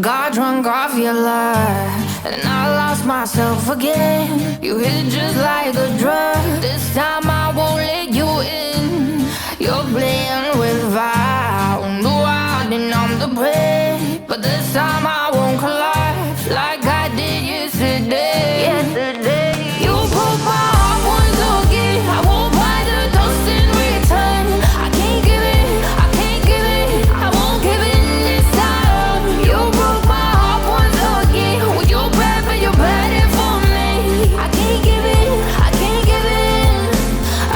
Got drunk off your love, and I lost myself again. You hit just like a drug. This time I won't let you in. You're playing with fire. No, I didn't on the prey, but this time I won't collide like I did yesterday. You broke my heart once again. I won't buy the dust in return. I can't give it, I can't give it, I won't give it this time. You broke my heart once again. With your breath and your bad for me. I can't give it, I can't give it.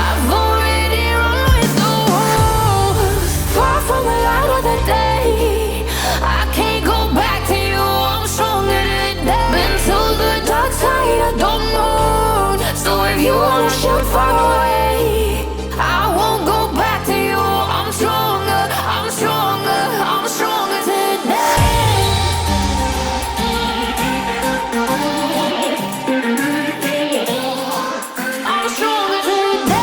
I've already run with the wolves. Far from the light of the day. I can't go back to you, I'm stronger today. Been to the dark side, I don't know. So if you wanna shoot far away, I won't go back to you. I'm stronger, I'm stronger, I'm stronger today. I'm stronger today.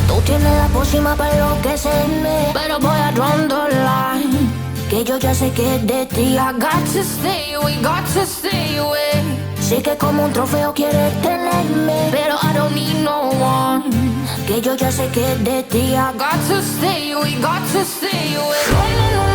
Tú tienes la pócima para enloquecerme, pero voy a draw the line. Que yo ya sé que es de ti. I got to stay away, got to stay away. Sé que como un trofeo quieres tenerme, pero I don't need no one. Que yo ya sé que es de ti. I got to stay away, got to stay away. No, no, no.